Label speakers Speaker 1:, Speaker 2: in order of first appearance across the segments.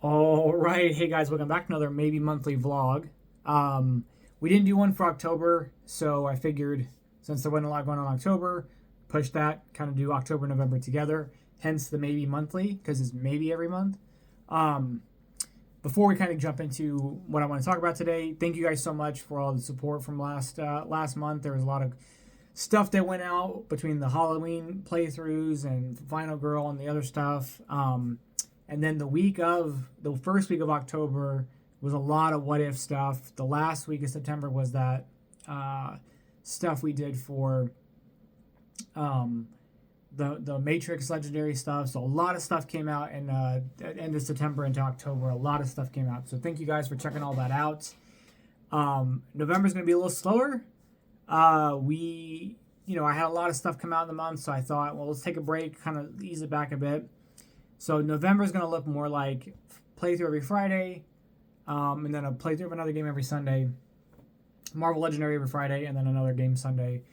Speaker 1: All right, hey guys, welcome back to another maybe monthly vlog. We didn't do one for October, so I figured since there wasn't a lot going on in October, push that, kind of do October, November together. Hence the maybe monthly, because it's maybe every month. Um, Before we kind of jump into what I want to talk about today, thank you guys so much for all the support from last month. There was a lot of stuff that went out between the Halloween playthroughs and Final Girl and the other stuff. And then the first week of October was a lot of what if stuff. The last week of September was that stuff we did for um, the Matrix legendary stuff. So a lot of stuff came out in at end of September into October. A lot of stuff came out. So thank you guys for checking all that out. November's gonna be a little slower. I had a lot of stuff come out in the month, so I thought, well, let's take a break, kind of ease it back a bit. So November is going to look more like playthrough every Friday, and then a playthrough of another game every Sunday. Marvel Legendary every Friday, and then another game Sunday.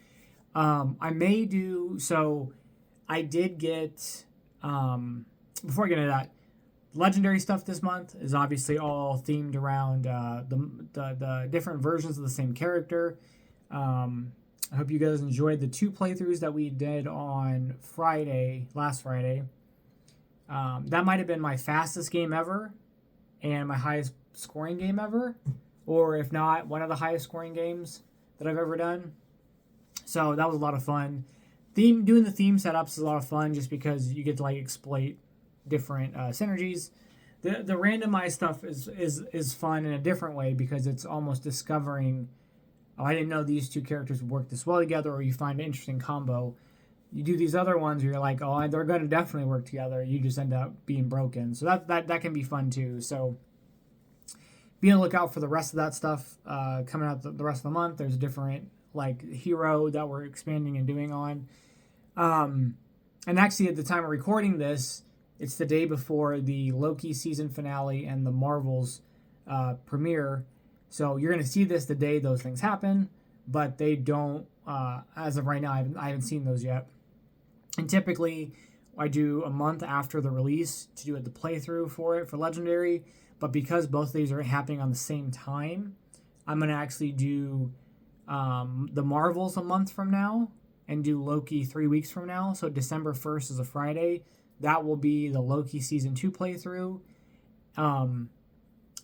Speaker 1: I may do so. I did get before I get into that, Legendary stuff this month is obviously all themed around the different versions of the same character. I hope you guys enjoyed the two playthroughs that we did on last Friday. That might have been my fastest game ever and my highest scoring game ever, or if not, one of the highest scoring games that I've ever done. So that was a lot of fun. Doing the theme setups is a lot of fun just because you get to exploit different synergies. The randomized stuff is fun in a different way because it's almost discovering, oh, I didn't know these two characters would work this well together, or you find an interesting combo. You do these other ones where you're like, oh, they're going to definitely work together. You just end up being broken. So that can be fun too. So be on the lookout for the rest of that stuff coming out the rest of the month. There's a different hero that we're expanding and doing on. And actually, at the time of recording this, it's the day before the Loki season finale and the Marvels premiere. So you're going to see this the day those things happen, but they don't, as of right now, I haven't seen those yet. And typically, I do a month after the release to do the playthrough for it for Legendary. But because both of these are happening on the same time, I'm going to actually do the Marvels a month from now and do Loki 3 weeks from now. So December 1st is a Friday. That will be the Loki Season 2 playthrough.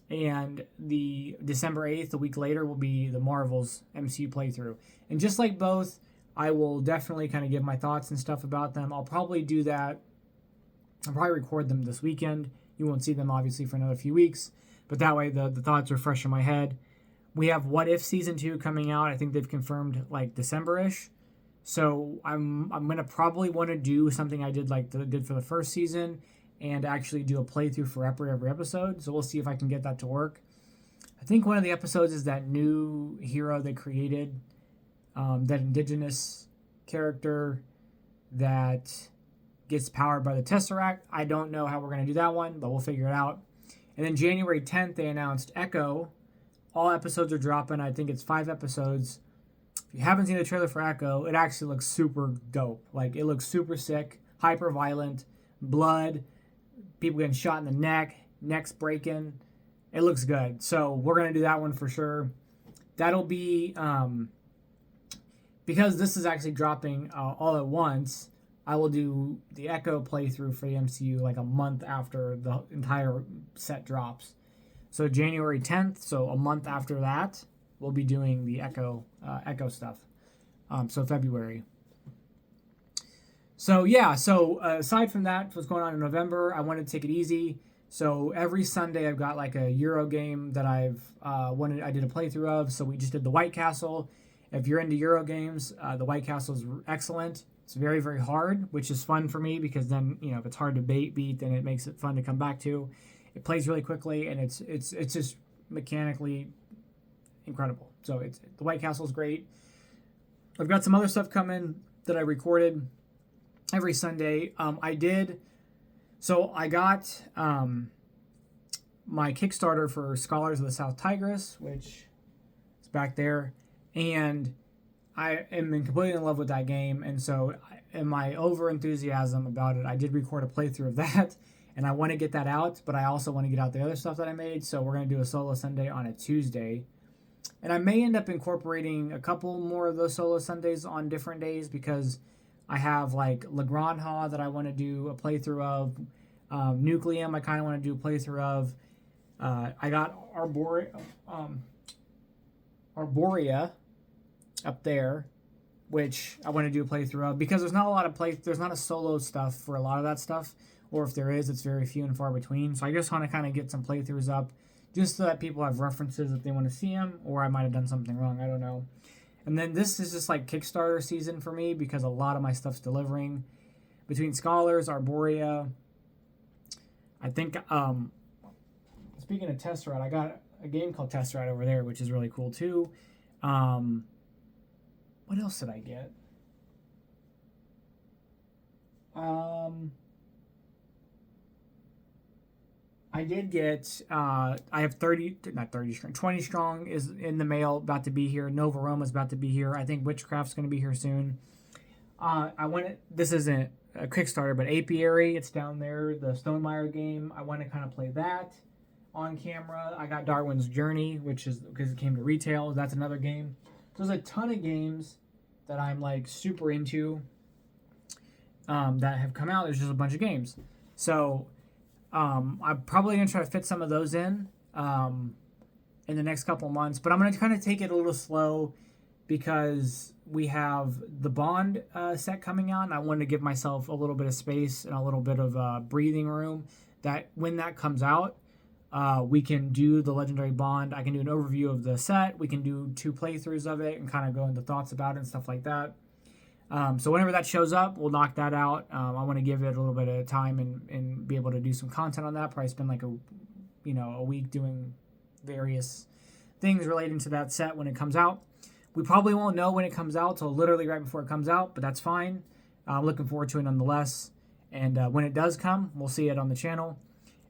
Speaker 1: And the December 8th, a week later, will be the Marvels MCU playthrough. And just like both, I will definitely kind of give my thoughts and stuff about them. I'll probably do that. I'll probably record them this weekend. You won't see them, obviously, for another few weeks. But that way, the thoughts are fresh in my head. We have What If Season 2 coming out. I think they've confirmed, December-ish. So I'm going to probably want to do something I did did for the first season and actually do a playthrough for every episode. So we'll see if I can get that to work. I think one of the episodes is that new hero they created, that indigenous character that gets powered by the Tesseract. I don't know how we're going to do that one, but we'll figure it out. And then January 10th, they announced Echo. All episodes are dropping. I think it's 5 episodes. If you haven't seen the trailer for Echo, it actually looks super dope. It looks super sick, hyper violent, blood, people getting shot in the neck, necks breaking. It looks good. So we're going to do that one for sure. That'll be, because this is actually dropping all at once, I will do the Echo playthrough for the MCU a month after the entire set drops. So January 10th, so a month after that, we'll be doing the Echo stuff. So February. So yeah, aside from that, what's going on in November, I wanted to take it easy. So every Sunday I've got a Euro game that I did a playthrough of. So we just did the White Castle. If you're into Euro games, the White Castle is excellent. It's very, very hard, which is fun for me because then, if it's hard to beat, then it makes it fun to come back to. It plays really quickly, and it's just mechanically incredible. So the White Castle is great. I've got some other stuff coming that I recorded every Sunday. I got my Kickstarter for Scholars of the South Tigris, which is back there, and I am completely in love with that game, and so in my over enthusiasm about it, I did record a playthrough of that, and I want to get that out, but I also want to get out the other stuff that I made. So we're going to do a solo Sunday on a Tuesday. And I may end up incorporating a couple more of those solo Sundays on different days because I have like La Granja that I want to do a playthrough of. Nucleum I kind of want to do a playthrough of. I got Arborea up there, which I want to do a playthrough of because there's not a lot of there's not a solo stuff for a lot of that stuff, or if there is, it's very few and far between. So I just want to kind of get some playthroughs up just so that people have references if they want to see them, or I might have done something wrong, I don't know. And then this is just like Kickstarter season for me because a lot of my stuff's delivering. Between Scholars, Arborea, I think, speaking of Tesseract, I got a game called Tesseract over there, which is really cool too. What else did I get? I did get, I have 20 strong is in the mail, about to be here. Nova Roma is about to be here. I think Witchcraft's going to be here soon. This isn't a Kickstarter, but Apiary, it's down there, the Stonemaier game. I want to kind of play that on camera. I got Darwin's Journey, which is because it came to retail. That's another game. So there's a ton of games that I'm like super into that have come out. There's just a bunch of games. So I'm probably going to try to fit some of those in the next couple months. But I'm going to kind of take it a little slow because we have the Bond set coming out. And I wanted to give myself a little bit of space and a little bit of breathing room that when that comes out, we can do the Legendary Bond. I can do an overview of the set. We can do 2 playthroughs of it and kind of go into thoughts about it and stuff like that. So whenever that shows up, we'll knock that out. I want to give it a little bit of time and be able to do some content on that. Probably spend like a week doing various things relating to that set when it comes out. We probably won't know when it comes out till literally right before it comes out, but that's fine. I'm looking forward to it nonetheless. And when it does come, we'll see it on the channel.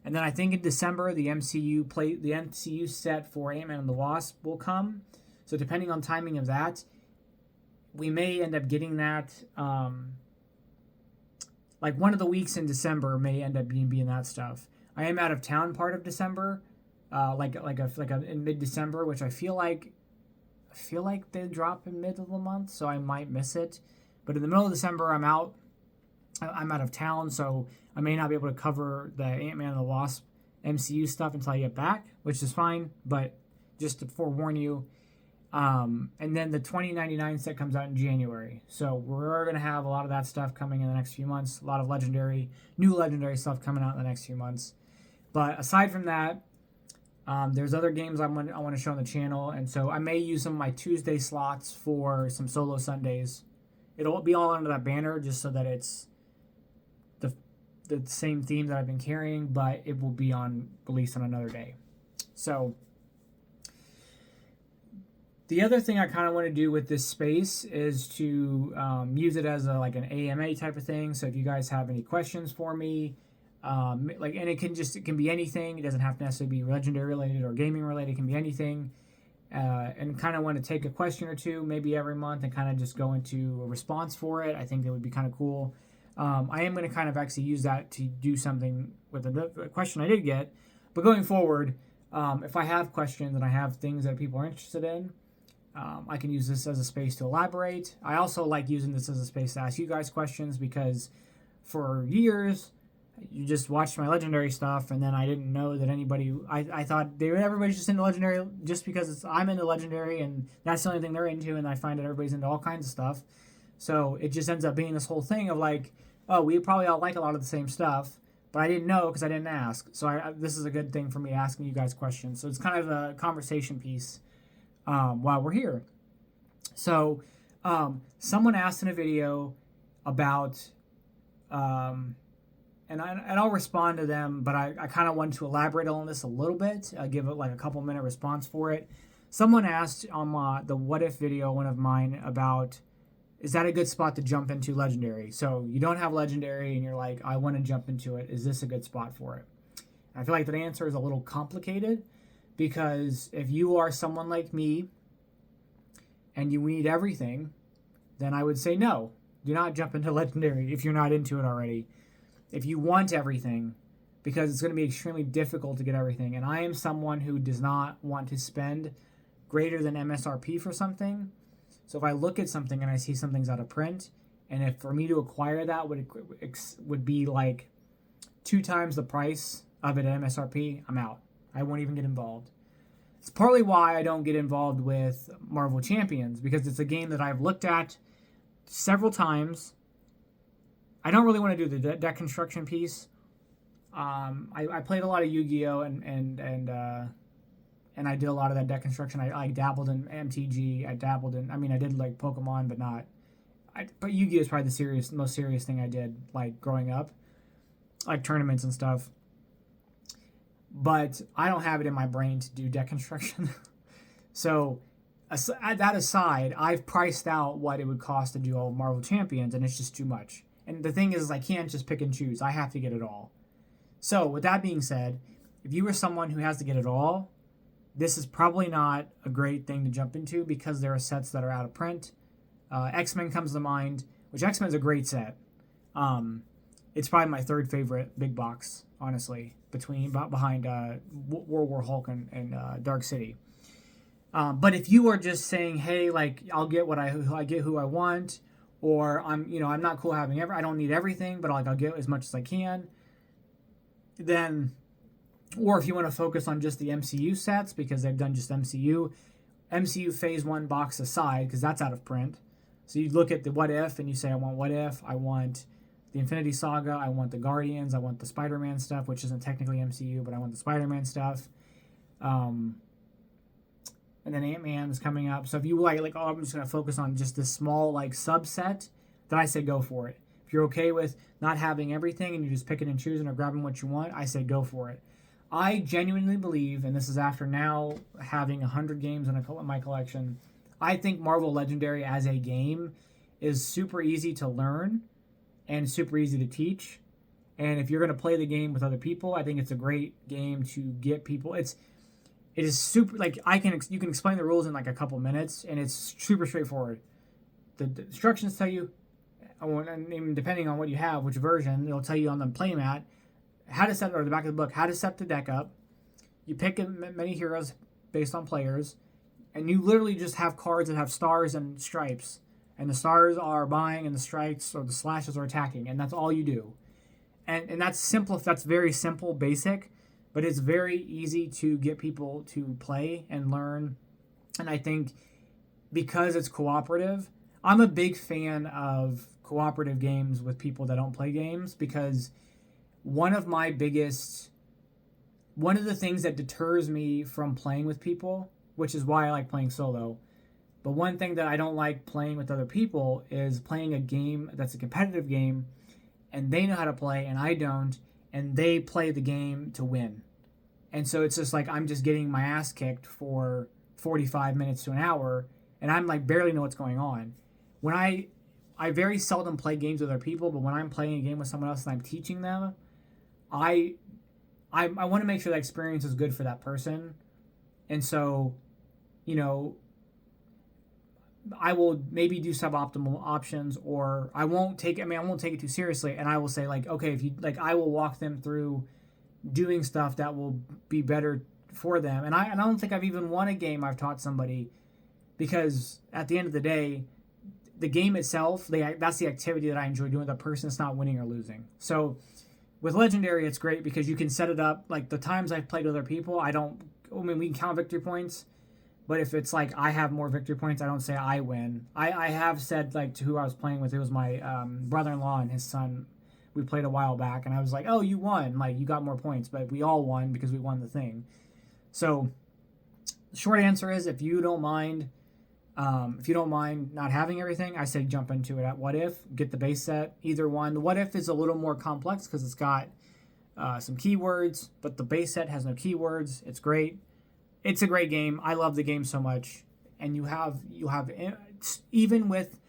Speaker 1: And then I think in December, the MCU set for Ant-Man and the Wasp will come. So depending on timing of that, we may end up getting that. Like one of the weeks in December may end up being that stuff. I am out of town part of December, in mid-December, which I feel like they drop in mid of the month, so I might miss it. But in the middle of December, I'm out of town, so I may not be able to cover the Ant-Man and the Wasp MCU stuff until I get back, which is fine, but just to forewarn you. And then the 2099 set comes out in January. So we're going to have a lot of that stuff coming in the next few months. A lot of new legendary stuff coming out in the next few months. But aside from that, there's other games I want to show on the channel. And so I may use some of my Tuesday slots for some solo Sundays. It'll be all under that banner just so that it's the same theme that I've been carrying, but it will be released on another day. So the other thing I kind of want to do with this space is to use it as an AMA type of thing. So if you guys have any questions for me, and it can be anything. It doesn't have to necessarily be legendary related or gaming related. It can be anything. And kind of want to take a question or two maybe every month and kind of just go into a response for it. I think that would be kind of cool. I am going to kind of actually use that to do something with a question I did get. But going forward, if I have questions and I have things that people are interested in, I can use this as a space to elaborate. I also like using this as a space to ask you guys questions because for years, you just watched my legendary stuff and then I didn't know that anybody, I thought everybody's just into legendary just because I'm into legendary and that's the only thing they're into, and I find that everybody's into all kinds of stuff. So it just ends up being this whole thing of we probably all like a lot of the same stuff, but I didn't know because I didn't ask. So this is a good thing for me asking you guys questions. So it's kind of a conversation piece while we're here. So someone asked in a video about, and I'll respond to them, but I kind of want to elaborate on this a little bit, give it a couple minute response for it. Someone asked on the What If video, one of mine, about, is that a good spot to jump into legendary? So you don't have legendary and you're like, I want to jump into it. Is this a good spot for it? And I feel like that answer is a little complicated because if you are someone like me and you need everything, then I would say no. Do not jump into legendary if you're not into it already. If you want everything, because it's going to be extremely difficult to get everything. And I am someone who does not want to spend greater than MSRP for something. So if I look at something and I see something's out of print, and if for me to acquire that would be like 2 times the price of it at MSRP, I'm out. I won't even get involved. It's partly why I don't get involved with Marvel Champions, because it's a game that I've looked at several times. I don't really want to do the deck construction piece. I played a lot of Yu-Gi-Oh! and I did a lot of that deck construction. I dabbled in MTG. I did like Pokemon, but not. But Yu-Gi-Oh! Is probably the most serious thing I did, like growing up, like tournaments and stuff. But I don't have it in my brain to do deck construction. So, that aside, I've priced out what it would cost to do all Marvel Champions, and it's just too much. And the thing is I can't just pick and choose. I have to get it all. So, with that being said, if you are someone who has to get it all, this is probably not a great thing to jump into, because there are sets that are out of print. X-Men comes to mind, which X-Men is a great set. It's probably my 3rd favorite big box, honestly, behind World War Hulk and Dark City. But if you are just saying, hey, like, I'll get I get who I want, or I'm not cool having I don't need everything, but I'll get as much as I can, then, or if you want to focus on just the MCU sets because they've done just MCU Phase 1 box aside, because that's out of print. So you look at the What If and you say, I want What If, I want the Infinity Saga, I want the Guardians, I want the Spider-Man stuff, which isn't technically MCU, but I want the Spider-Man stuff. And then Ant-Man is coming up. So if you I'm just going to focus on just this small subset, then I say go for it. If you're okay with not having everything and you're just picking and choosing or grabbing what you want, I say go for it. I genuinely believe, and this is after now having 100 games in my collection, I think Marvel Legendary as a game is super easy to learn and super easy to teach. And if you're going to play the game with other people, I think it's a great game to get people. It is super, you can explain the rules in a couple minutes, and it's super straightforward. The instructions tell you, and even depending on what you have, which version, it'll tell you on the playmat how to set, or the back of the book, how to set the deck up. You pick many heroes based on players, and you literally just have cards that have stars and stripes, and the stars are buying and the stripes or the slashes are attacking, and that's all you do. And that's simple. That's very simple, basic, but it's very easy to get people to play and learn. And I think because it's cooperative, I'm a big fan of cooperative games with people that don't play games, because one of the things that deters me from playing with people, which is why I like playing solo, but one thing that I don't like playing with other people is playing a game that's a competitive game and they know how to play and I don't, and they play the game to win. And so it's just I'm just getting my ass kicked for 45 minutes to an hour, and I'm barely know what's going on. When I very seldom play games with other people, but when I'm playing a game with someone else and I'm teaching them, I want to make sure that experience is good for that person. And so, I will maybe do suboptimal options, or I won't take it too seriously, and I will say okay, if you I will walk them through doing stuff that will be better for them. And I don't think I've even won a game I've taught somebody, because at the end of the day, the game itself, that's the activity that I enjoy doing. The person is not winning or losing. So with Legendary, it's great because you can set it up. The times I've played with other people, we can count victory points, but if it's I have more victory points, I don't say I win. I have said to who I was playing with, it was my brother-in-law and his son. We played a while back, and I was oh, you won. You got more points, but we all won because we won the thing. So the short answer is, if you don't mind not having everything, I say jump into it at What If. Get the base set, either one. The What If is a little more complex because it's got some keywords, but the base set has no keywords. It's great. It's a great game. I love the game so much. And you have even with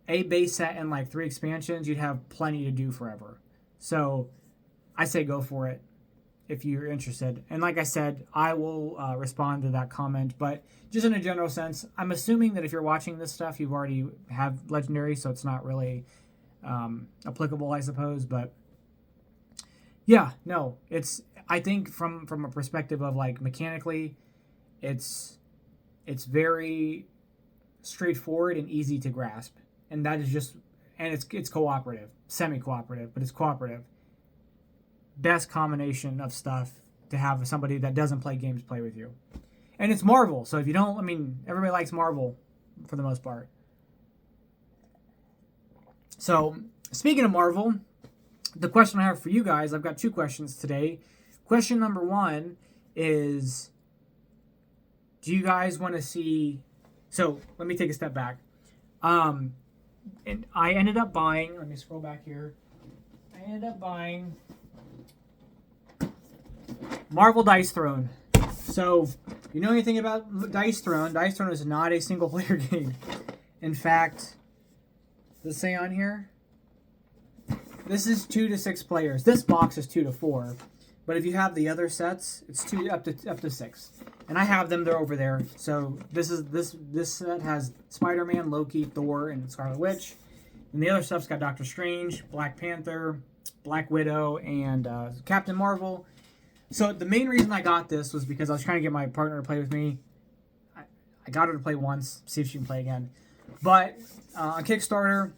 Speaker 1: a base set and 3 expansions, you'd have plenty to do forever. So I say go for it if you're interested. And like I said, I will respond to that comment. But just in a general sense, I'm assuming that if you're watching this stuff, you've already have Legendary, so it's not really applicable, I suppose. But Yeah, no, I think from a perspective of like mechanically, it's very straightforward and easy to grasp, and that is just, and it's cooperative, semi-cooperative, but it's cooperative. Best combination of stuff to have somebody that doesn't play games play with you, and it's Marvel. So if you don't, I mean, everybody likes Marvel for the most part. So speaking of Marvel, the question I have for you guys, I've got two questions today. Question number one is, do you guys want to see? So let me take a step back. And I ended up buying. Let me scroll back here. I ended up buying Marvel Dice Throne. So, you know anything about Dice Throne? Dice Throne is not a single player game. In fact, does it say on here? This is 2 to 6 players. This box is 2 to 4. But if you have the other sets, it's 2 up to 6. And I have them, they're over there. So this set has Spider-Man, Loki, Thor, and Scarlet Witch. And the other stuff's got Doctor Strange, Black Panther, Black Widow, and Captain Marvel. So the main reason I got this was because I was trying to get my partner to play with me. I got her to play once, see if she can play again. But on Kickstarter,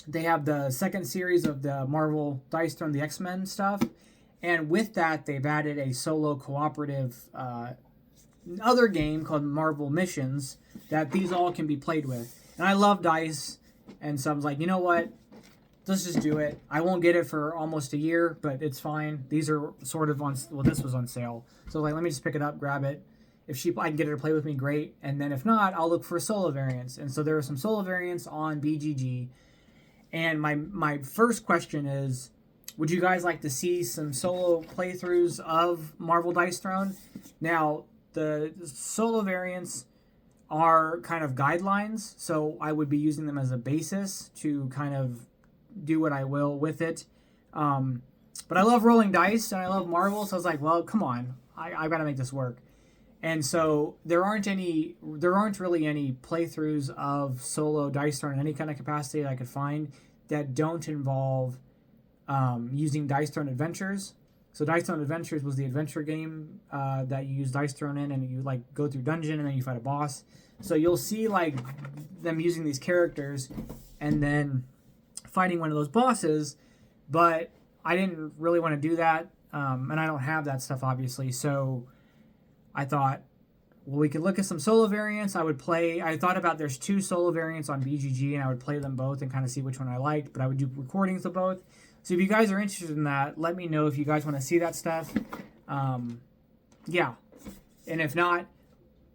Speaker 1: they have the second series of the Marvel Dice Throne, the X-Men stuff. And with that, they've added a solo cooperative other game called Marvel Missions that these all can be played with. And I love dice, and so I was like, you know what? Let's just do it. I won't get it for almost a year, but it's fine. These are sort of on, well, this was on sale. So like, let me just pick it up, grab it. If I can get her to play with me, great. And then if not, I'll look for solo variants. And so there are some solo variants on BGG. And my first question is, would you guys like to see some solo playthroughs of Marvel Dice Throne? Now, the solo variants are kind of guidelines, so I would be using them as a basis to kind of do what I will with it. But I love rolling dice, and I love Marvel, so I was like, well, come on. I've got to make this work. And so there aren't really any playthroughs of solo Dice Throne in any kind of capacity that I could find that don't involve using Dice Throne Adventures. So Dice Throne Adventures was the adventure game that you use Dice Throne in, and you like go through dungeon and then you fight a boss. So you'll see like them using these characters and then fighting one of those bosses, but I didn't really want to do that, and I don't have that stuff obviously. So I thought, well, we could look at some solo variants. I thought about there's 2 solo variants on BGG, and I would play them both and kind of see which one I liked, but I would do recordings of both. So if you guys are interested in that, let me know if you guys want to see that stuff. Yeah. And if not,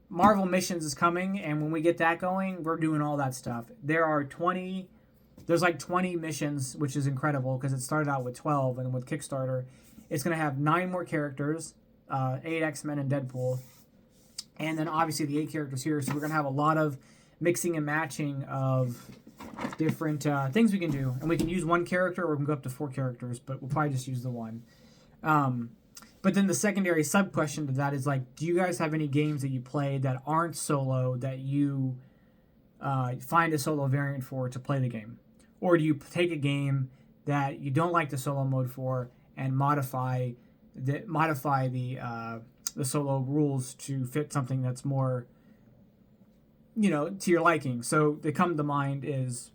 Speaker 1: Marvel Missions is coming, and when we get that going, we're doing all that stuff. There's like 20 missions, which is incredible because it started out with 12, and with Kickstarter, it's going to have 9 more characters, 8 X-Men and Deadpool, and then obviously the 8 characters here. So we're going to have a lot of mixing and matching of different things we can do. And we can use 1 character, or we can go up to 4 characters, but we'll probably just use the 1. But then the secondary sub-question to that is, like, do you guys have any games that you play that aren't solo that you find a solo variant for to play the game? Or do you take a game that you don't like the solo mode for and modify the solo rules to fit something that's more, to your liking? So they come to mind is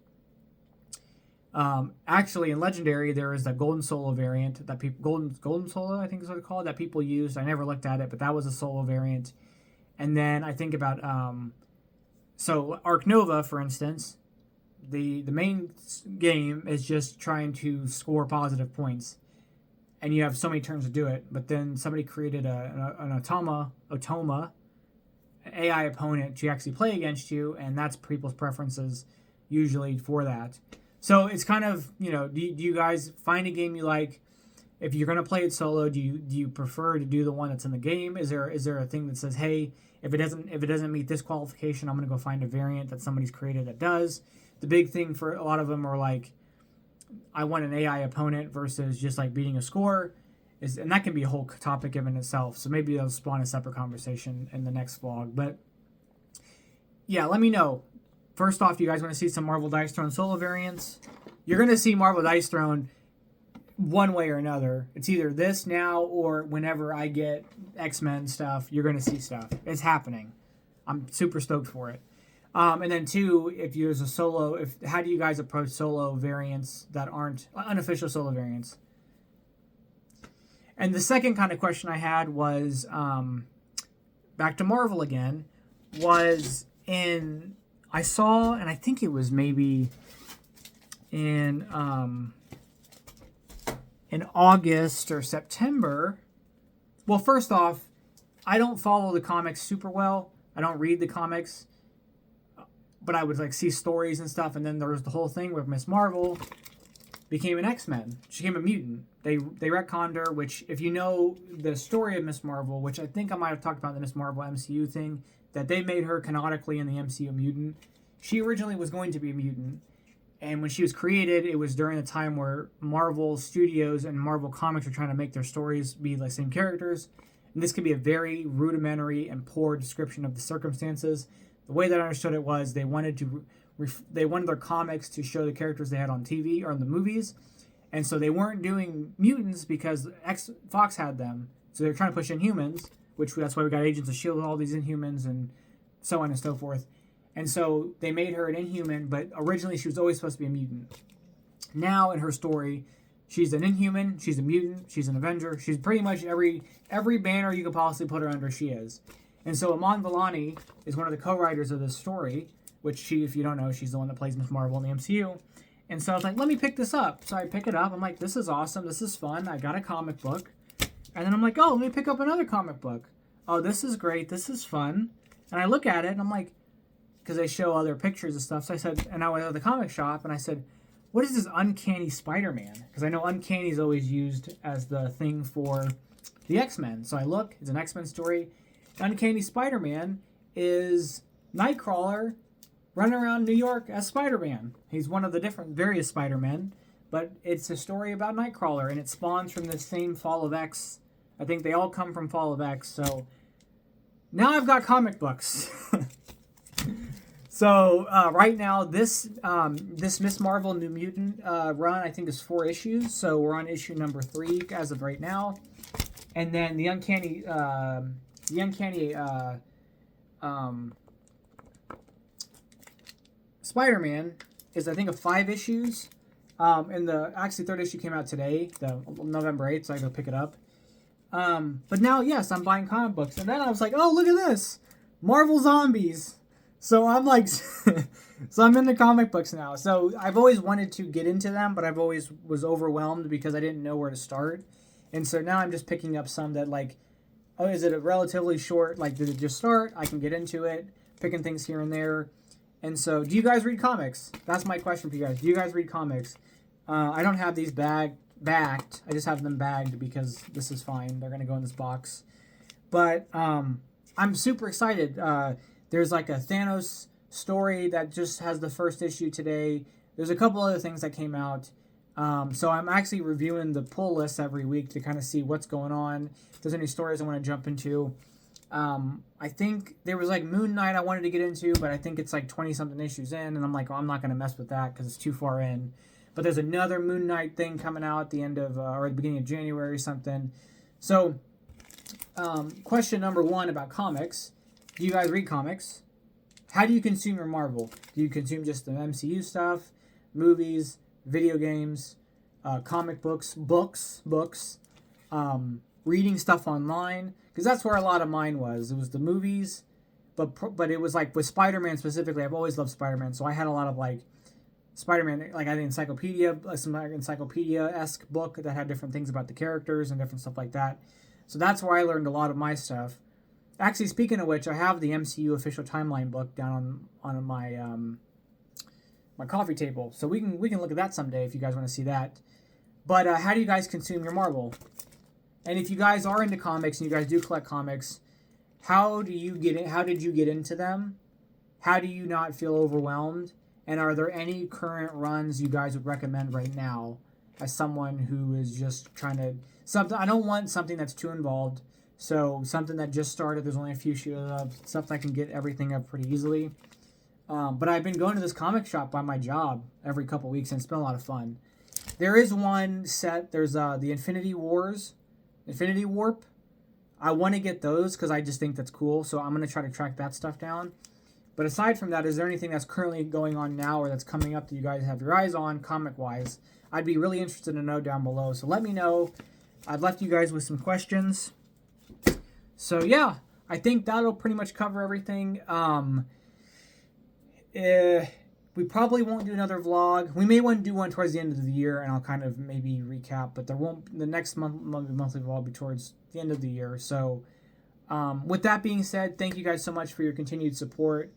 Speaker 1: actually in Legendary there is a Golden Solo variant that Golden Solo, I think is what it's called, that people used. I never looked at it, but that was a solo variant. And then I think about so Arc Nova, for instance. The main game is just trying to score positive points, and you have so many turns to do it. But then somebody created an Otoma AI opponent to actually play against you, and that's people's preferences usually for that. So it's kind of, do you guys find a game you like? If you're going to play it solo, do you prefer to do the one that's in the game? Is there a thing that says, hey, if it doesn't meet this qualification, I'm going to go find a variant that somebody's created that does? The big thing for a lot of them are like, I want an AI opponent versus just like beating a score, and that can be a whole topic in itself. So maybe that'll spawn a separate conversation in the next vlog. But yeah, let me know. First off, do you guys want to see some Marvel Dice Throne solo variants? You're going to see Marvel Dice Throne one way or another. It's either this now or whenever I get X-Men stuff, you're going to see stuff. It's happening. I'm super stoked for it. And then two, if there's a solo, how do you guys approach solo variants that aren't unofficial solo variants? And the second kind of question I had was, back to Marvel again, I saw, and I think it was maybe in August or September. Well, first off, I don't follow the comics super well. I don't read the comics, but I would like see stories and stuff. And then there was the whole thing where Miss Marvel became an X-Men. She became a mutant. They retconned her, which if you know the story of Miss Marvel, which I think I might have talked about in the Miss Marvel MCU thing, that they made her canonically in the MCU mutant. She originally was going to be a mutant. And when she was created, it was during the time where Marvel Studios and Marvel Comics were trying to make their stories be the same characters. And this could be a very rudimentary and poor description of the circumstances. The way that I understood it was they wanted their comics to show the characters they had on TV or in the movies. And so they weren't doing mutants because Fox had them. So they were trying to push Inhumans, which that's why we got Agents of S.H.I.E.L.D. and all these Inhumans and so on and so forth. And so they made her an Inhuman, but originally she was always supposed to be a mutant. Now in her story, she's an Inhuman, she's a mutant, she's an Avenger. She's pretty much every banner you could possibly put her under, she is. And so Iman Vellani is one of the co-writers of this story, which she, if you don't know, she's the one that plays Miss Marvel in the MCU. And so I was like, let me pick this up. So I pick it up. I'm like, this is awesome. This is fun. I got a comic book. And then I'm like, oh, let me pick up another comic book. Oh, this is great. This is fun. And I look at it and I'm like, because they show other pictures and stuff. So I said, and I went to the comic shop and I said, what is this Uncanny Spider-Man? Because I know Uncanny is always used as the thing for the X-Men. So I look, it's an X-Men story. Uncanny Spider-Man is Nightcrawler running around New York as Spider-Man. He's one of the different various Spider-Men, but it's a story about Nightcrawler, and it spawns from the same Fall of X. I think they all come from Fall of X, so now I've got comic books. So right now, this Miss Marvel New Mutant run, I think, is 4 issues. So we're on issue number 3 as of right now, and then the Uncanny Spider-Man is, I think, of 5 issues. And the actually 3rd issue came out today, the November 8th, so I go pick it up. But now, yes, I'm buying comic books, and then I was like, oh, look at this, Marvel Zombies. So I'm like, so I'm into comic books now. So I've always wanted to get into them, but I've always was overwhelmed because I didn't know where to start. And so now I'm just picking up some that like, oh, is it a relatively short, like, did it just start? I can get into it, picking things here and there. And so, do you guys read comics? That's my question for you guys. Do you guys read comics? I don't have these backed. I just have them bagged because this is fine. They're going to go in this box. But I'm super excited. There's like a Thanos story that just has the 1st issue today. There's a couple other things that came out. So I'm actually reviewing the pull list every week to kind of see what's going on. If there's any stories I want to jump into. I think there was like Moon Knight I wanted to get into, but I think it's like 20-something issues in. And I'm like, well, I'm not going to mess with that because it's too far in. But there's another Moon Knight thing coming out at the end of, or at the beginning of January or something. So, question number 1 about comics. Do you guys read comics? How do you consume your Marvel? Do you consume just the MCU stuff, movies, video games, comic books, reading stuff online? Because that's where a lot of mine was. It was the movies, but it was like with Spider-Man specifically. I've always loved Spider-Man, so I had a lot of like Spider-Man, like I had encyclopedia, some encyclopedia-esque book that had different things about the characters and different stuff like that. So that's where I learned a lot of my stuff. Actually, speaking of which, I have the MCU official timeline book down on my my coffee table, so we can look at that someday if you guys want to see that. But how do you guys consume your Marvel? And if you guys are into comics and you guys do collect comics, how did you get into them? How do you not feel overwhelmed? And are there any current runs you guys would recommend right now as someone who is just trying to something? I don't want something that's too involved. So something that just started, there's only a few issues of stuff that I can get everything up pretty easily. But I've been going to this comic shop by my job every couple weeks, and it's been a lot of fun. There is one set. There's the Infinity Wars, Infinity Warp. I want to get those because I just think that's cool. So I'm gonna try to track that stuff down. But aside from that, is there anything that's currently going on now or that's coming up that you guys have your eyes on, comic-wise? I'd be really interested to know down below. So let me know. I've left you guys with some questions. So yeah, I think that'll pretty much cover everything. We probably won't do another vlog. We may want to do one towards the end of the year, and I'll kind of maybe recap. But there won't. The next monthly vlog will be towards the end of the year. So, with that being said, thank you guys so much for your continued support.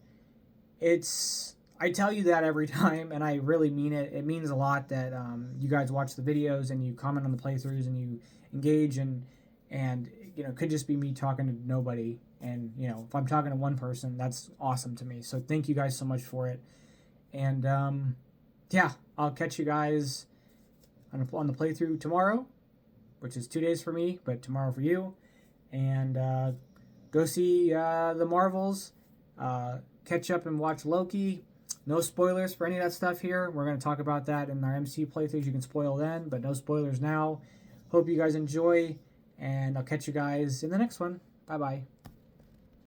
Speaker 1: I tell you that every time, and I really mean it. It means a lot that you guys watch the videos and you comment on the playthroughs and you engage and it could just be me talking to nobody. And if I'm talking to one person, that's awesome to me. So thank you guys so much for it. And yeah, I'll catch you guys on the playthrough tomorrow, which is 2 days for me, but tomorrow for you. And go see the Marvels. Catch up and watch Loki. No spoilers for any of that stuff here. We're going to talk about that in our MCU playthroughs. You can spoil then, but no spoilers now. Hope you guys enjoy, and I'll catch you guys in the next one. Bye-bye.